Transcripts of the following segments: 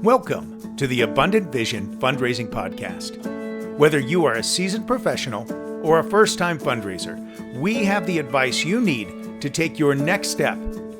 Welcome to the Abundant Vision Fundraising Podcast. Whether you are a seasoned professional or a first-time fundraiser, we have the advice you need to take your next step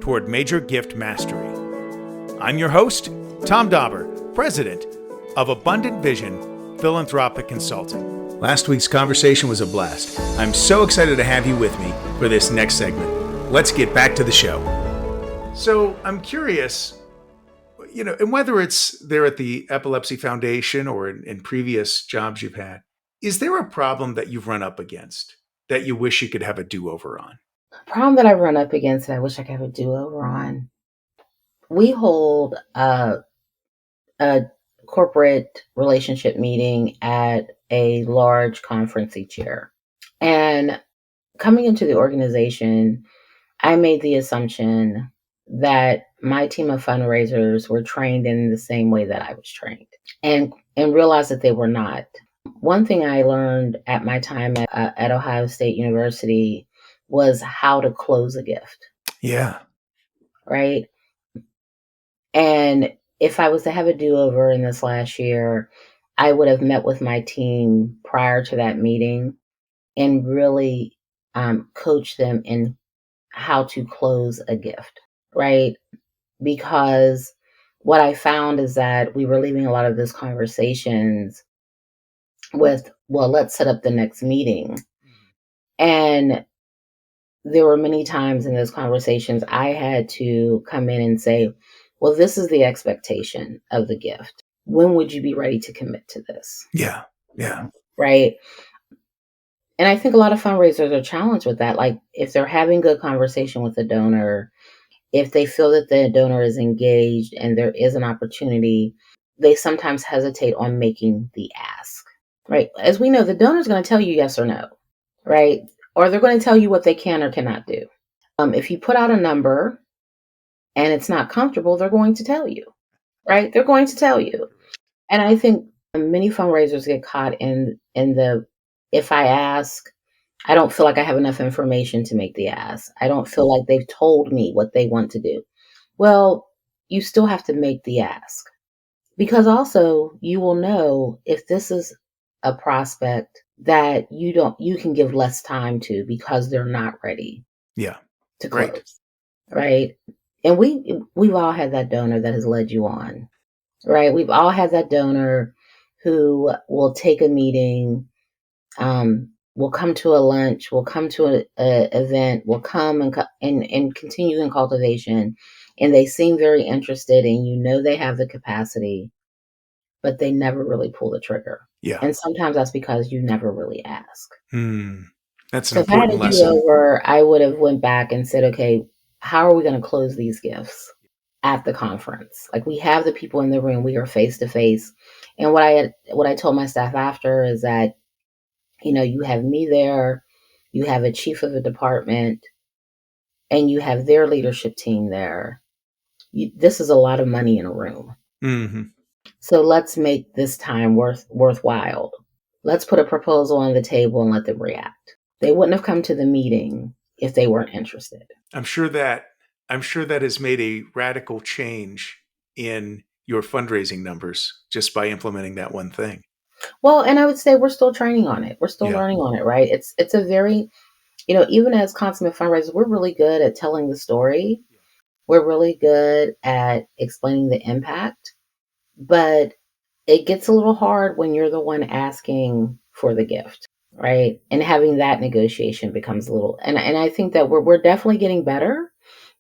toward major gift mastery. I'm your host, Tom Dauber, President of Abundant Vision Philanthropic Consulting. Last week's conversation was a blast. I'm so excited to have you with me for this next segment. Let's get back to the show. So I'm curious, and whether it's there at the Epilepsy Foundation or in previous jobs you've had, is there a problem that you've run up against that you wish you could have a do-over on? A problem that I've run up against that I wish I could have a do-over on. We hold a corporate relationship meeting at a large conference each year. And coming into the organization, I made the assumption that my team of fundraisers were trained in the same way that I was trained and realized that they were not. One thing I learned at my time at Ohio State University was how to close a gift. Yeah. Right. And if I was to have a do-over in this last year, I would have met with my team prior to that meeting and really coach them in how to close a gift. Right. Because what I found is that we were leaving a lot of those conversations with, well, let's set up the next meeting. And there were many times in those conversations I had to come in and say, well, this is the expectation of the gift. When would you be ready to commit to this? Yeah. Right. And I think a lot of fundraisers are challenged with that. Like if they're having good conversation with the donor, if they feel that the donor is engaged and there is an opportunity, they sometimes hesitate on making the ask, right? As we know, the donor is going to tell you yes or no, right? Or they're going to tell you what they can or cannot do. If you put out a number and it's not comfortable, they're going to tell you, right? They're going to tell you. And I think many fundraisers get caught in the, if I ask, I don't feel like I have enough information to make the ask. I don't feel like they've told me what they want to do. Well, you still have to make the ask because also you will know if this is a prospect that you can give less time to because they're not ready. Yeah. To close. Right. And we've all had that donor that has led you on. Right. We've all had that donor who will take a meeting, we'll come to a lunch, we'll come to an event, we'll come and continue in cultivation. And they seem very interested and they have the capacity, but they never really pull the trigger. Yeah. And sometimes that's because you never really ask. That's an important lesson. If I had a do-over, I would have went back and said, okay, how are we going to close these gifts at the conference? Like we have the people in the room, we are face to face. And what I told my staff after is that you have me there, you have a chief of a department, and you have their leadership team there. This is a lot of money in a room. Mm-hmm. So let's make this time worthwhile. Let's put a proposal on the table and let them react. They wouldn't have come to the meeting if they weren't interested. I'm sure that has made a radical change in your fundraising numbers just by implementing that one thing. Well, and I would say we're still training on it. We're still learning on it, right? It's a very, even as consummate fundraisers, we're really good at telling the story. We're really good at explaining the impact, but it gets a little hard when you're the one asking for the gift, right? And having that negotiation becomes a little, and I think that we're definitely getting better,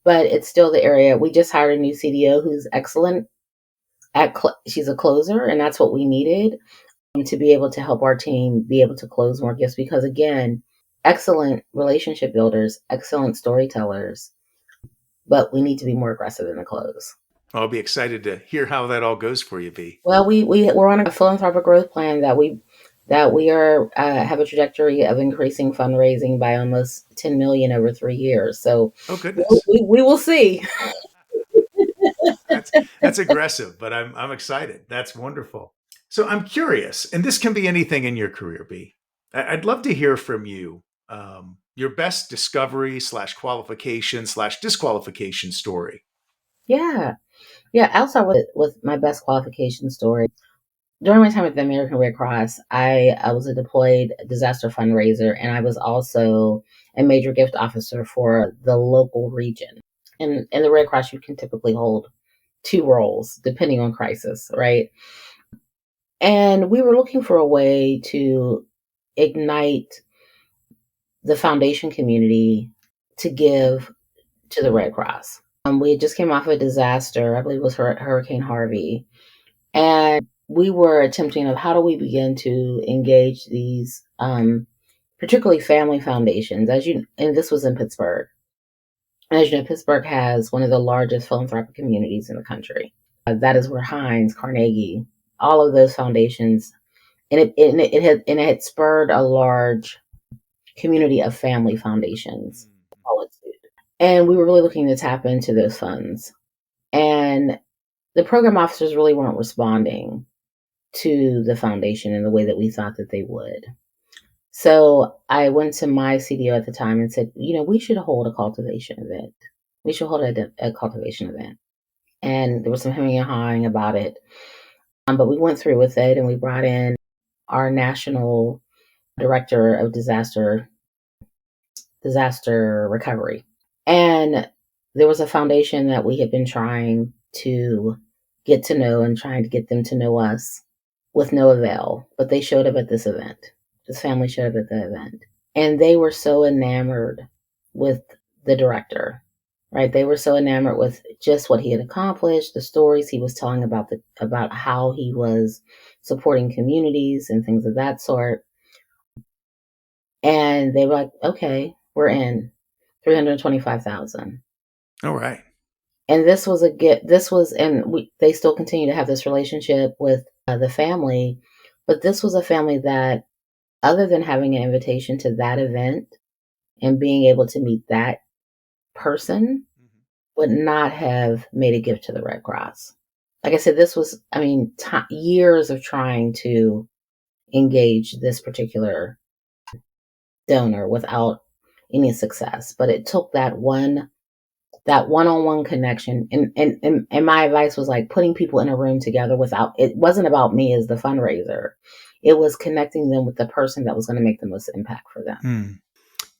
but it's still the area. We just hired a new CDO who's excellent at, she's a closer, and that's what we needed. To be able to help our team be able to close more gifts because again, excellent relationship builders, excellent storytellers, but we need to be more aggressive in the close. I'll be excited to hear how that all goes for you, B. Well, we're on a philanthropic growth plan that we are have a trajectory of increasing fundraising by almost 10 million over 3 years. So oh goodness, we will see. That's aggressive, but I'm excited. That's wonderful. So I'm curious, and this can be anything in your career, B. I'd love to hear from you, your best discovery /qualification /disqualification story. Yeah. Yeah, I'll start with my best qualification story. During my time at the American Red Cross, I was a deployed disaster fundraiser, and I was also a major gift officer for the local region. And in the Red Cross, you can typically hold two roles depending on crisis, right? And we were looking for a way to ignite the foundation community to give to the Red Cross. We just came off a disaster, I believe it was Hurricane Harvey, and we were attempting of how do we begin to engage these, particularly family foundations, and this was in Pittsburgh. And as you know, Pittsburgh has one of the largest philanthropic communities in the country. That is where Heinz, Carnegie, all of those foundations, and it had spurred a large community of family foundations. And we were really looking to tap into those funds. And the program officers really weren't responding to the foundation in the way that we thought that they would. So I went to my CDO at the time and said, we should hold a cultivation event. We should hold a cultivation event. And there was some hemming and hawing about it. But we went through with it, and we brought in our national director of disaster recovery. And there was a foundation that we had been trying to get to know and trying to get them to know us with no avail. But they showed up at this event. This family showed up at the event. And they were so enamored with the director, right? They were so enamored with just what he had accomplished, the stories he was telling about how he was supporting communities and things of that sort. And they were like, okay, we're in. 325,000. All right. And this was they still continue to have this relationship with the family, but this was a family that, other than having an invitation to that event and being able to meet that person, would not have made a gift to the Red Cross. Like I said, this was, years of trying to engage this particular donor without any success. But it took that one-on-one connection. And my advice was like putting people in a room together it wasn't about me as the fundraiser. It was connecting them with the person that was going to make the most impact for them.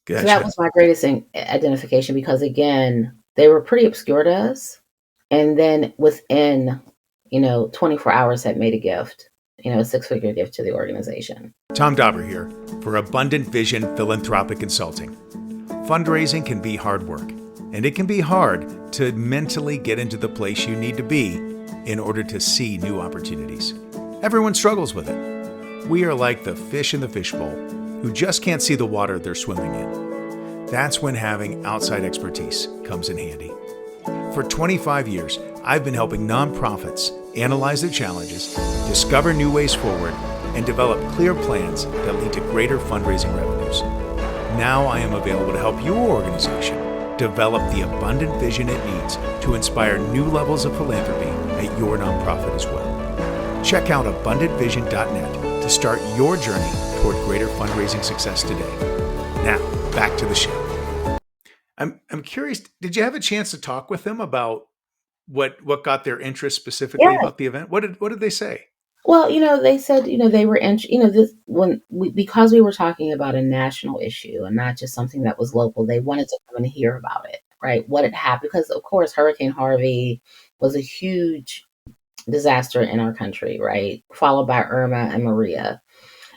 Gotcha. So that was my greatest identification, because again, they were pretty obscure to us. And then within, 24 hours had made a gift, a 6-figure gift to the organization. Tom Dauber here for Abundant Vision Philanthropic Consulting. Fundraising can be hard work, and it can be hard to mentally get into the place you need to be in order to see new opportunities. Everyone struggles with it. We are like the fish in the fishbowl who just can't see the water they're swimming in. That's when having outside expertise comes in handy. For 25 years, I've been helping nonprofits analyze their challenges, discover new ways forward, and develop clear plans that lead to greater fundraising revenues. Now I am available to help your organization develop the abundant vision it needs to inspire new levels of philanthropy at your nonprofit as well. Check out abundantvision.net to start your journey toward greater fundraising success today. Now, back to the show. I'm curious, did you have a chance to talk with them about what got their interest specifically about the event? What did they say? Well, they said, they were, because we were talking about a national issue and not just something that was local, they wanted to come and hear about it, right? What had happened, because of course, Hurricane Harvey was a huge disaster in our country, right? Followed by Irma and Maria.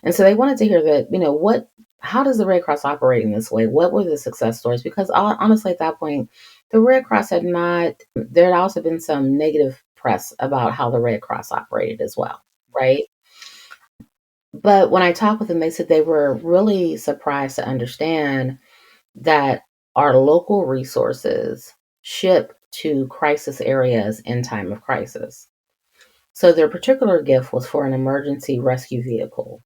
And so they wanted to hear that, how does the Red Cross operate in this way? What were the success stories? Because honestly, at that point, the Red Cross there had also been some negative press about how the Red Cross operated as well, right? But when I talked with them, they said they were really surprised to understand that our local resources ship to crisis areas in time of crisis. So their particular gift was for an emergency rescue vehicle,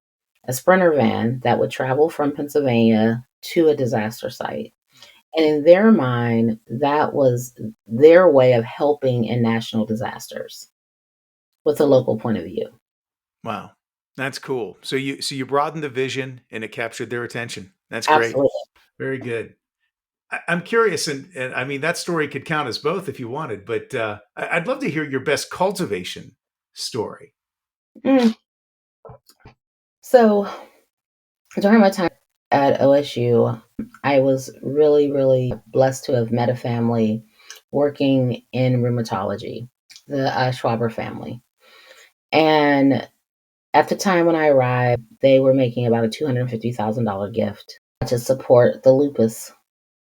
a Sprinter van that would travel from Pennsylvania to a disaster site. And in their mind, that was their way of helping in national disasters with a local point of view. Wow. That's cool. So you broadened the vision and it captured their attention. That's great. Absolutely. Very good. I'm curious, and I mean that story could count as both if you wanted, but I'd love to hear your best cultivation story. Mm. So during my time at OSU, I was really, really blessed to have met a family working in rheumatology, the Schwaber family. And at the time when I arrived, they were making about a $250,000 gift to support the lupus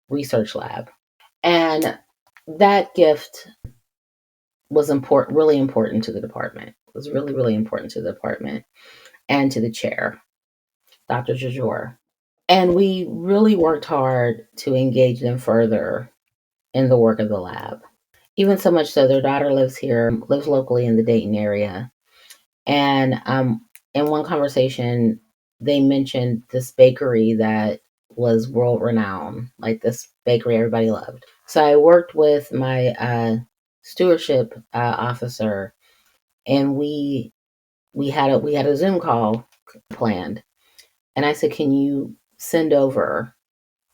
research lab. And that gift was important, really important to the department. It was really, really important to the department and to the chair, Dr. Jajor. And we really worked hard to engage them further in the work of the lab. Even so much so, their daughter lives here, lives locally in the Dayton area. And in one conversation, they mentioned this bakery that was world renowned, like this bakery everybody loved. So I worked with my stewardship officer, and we had a Zoom call planned. And I said, "Can you send over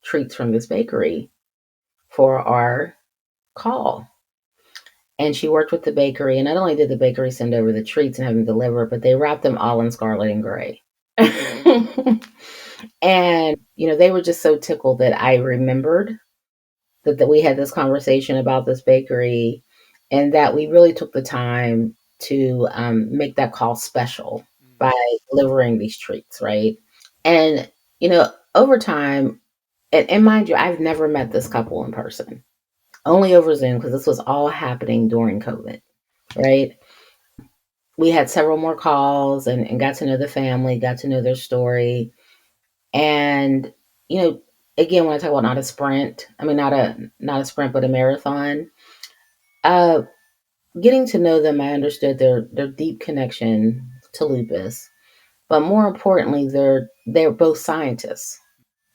treats from this bakery for our call?" And she worked with the bakery, and not only did the bakery send over the treats and have them delivered, but they wrapped them all in scarlet and gray. And, they were just so tickled that I remembered that we had this conversation about this bakery and that we really took the time to make that call special by delivering these treats, right? And, over time, and mind you, I've never met this couple in person, only over Zoom because this was all happening during COVID, right? We had several more calls and got to know the family, got to know their story. And, you know, again, when I talk about not a sprint, I mean, not a sprint, but a marathon, uh, getting to know them, I understood their deep connection to lupus. But more importantly, they're both scientists,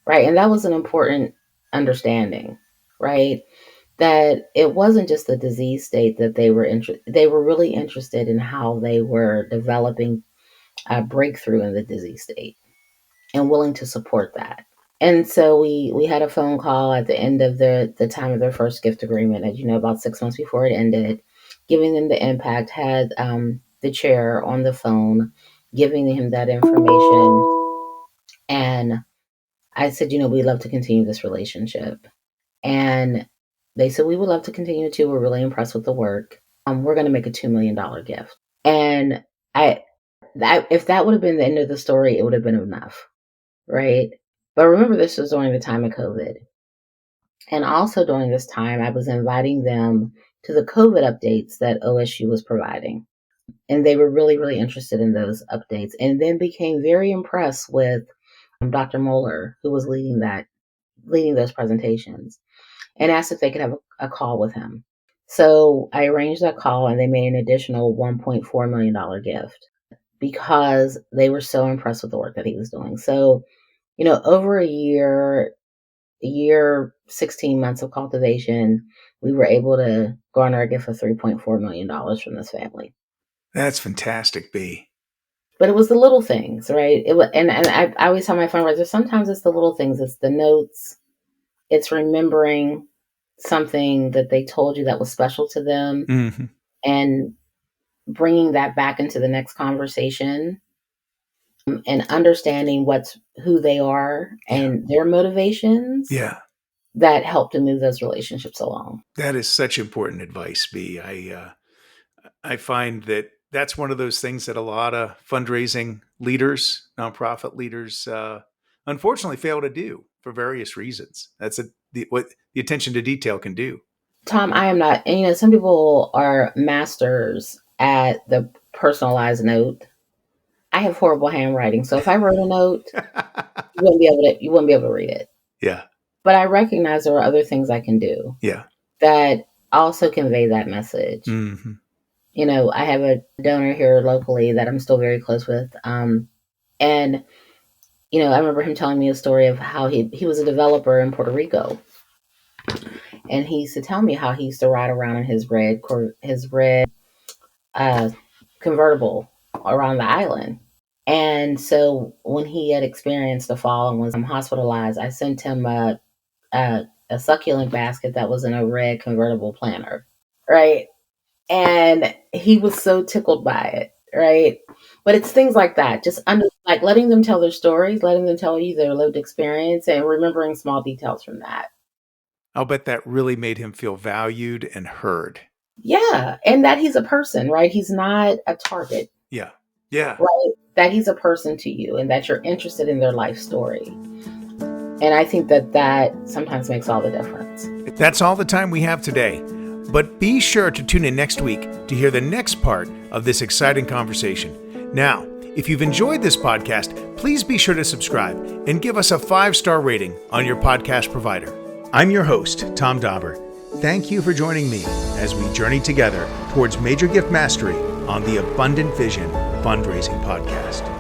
right? And that was an important understanding, right? That it wasn't just the disease state that they were really interested in how they were developing a breakthrough in the disease state and willing to support that. And so we had a phone call at the end of the time of their first gift agreement, as you know, about 6 months before it ended, giving them the impact, had the chair on the phone, giving him that information. And I said, we'd love to continue this relationship. And they said, we would love to continue too. We're really impressed with the work. We're going to make a $2 million gift. And I, if that would have been the end of the story, it would have been enough, right? But remember, this was during the time of COVID. And also during this time, I was inviting them to the COVID updates that OSU was providing. And they were really, really interested in those updates and then became very impressed with Dr. Moeller, who was leading those presentations, and asked if they could have a call with him. So I arranged that call and they made an additional $1.4 million gift because they were so impressed with the work that he was doing. So, over a year, 16 months of cultivation, we were able to garner a gift of $3.4 million from this family. That's fantastic, B. But it was the little things, right? It was, and I always tell my fundraisers, sometimes it's the little things. It's the notes. It's remembering something that they told you that was special to them, Mm-hmm. and bringing that back into the next conversation, and understanding who they are and their motivations. Yeah. That help to move those relationships along. That is such important advice, B. I find that that's one of those things that a lot of fundraising leaders, nonprofit leaders, unfortunately fail to do for various reasons. That's what the attention to detail can do. Tom, I am not, and some people are masters at the personalized note. I have horrible handwriting, so if I wrote a note, you wouldn't be able to read it. Yeah. But I recognize there are other things I can do Yeah. that also convey that message. Mm-hmm. I have a donor here locally that I'm still very close with. And, I remember him telling me a story of how he was a developer in Puerto Rico. And he used to tell me how he used to ride around in his red convertible around the island. And so when he had experienced a fall and was hospitalized, I sent him a a succulent basket that was in a red convertible planner, right? And he was so tickled by it, right? But it's things like that, just like letting them tell their stories, letting them tell you their lived experience, and remembering small details from that. I'll bet that really made him feel valued and heard. Yeah, and that he's a person, right? He's not a target. Yeah. Yeah. Right? That he's a person to you and that you're interested in their life story. And I think that sometimes makes all the difference. That's all the time we have today. But be sure to tune in next week to hear the next part of this exciting conversation. Now, if you've enjoyed this podcast, please be sure to subscribe and give us a 5-star rating on your podcast provider. I'm your host, Tom Dauber. Thank you for joining me as we journey together towards major gift mastery on the Abundant Vision Fundraising Podcast.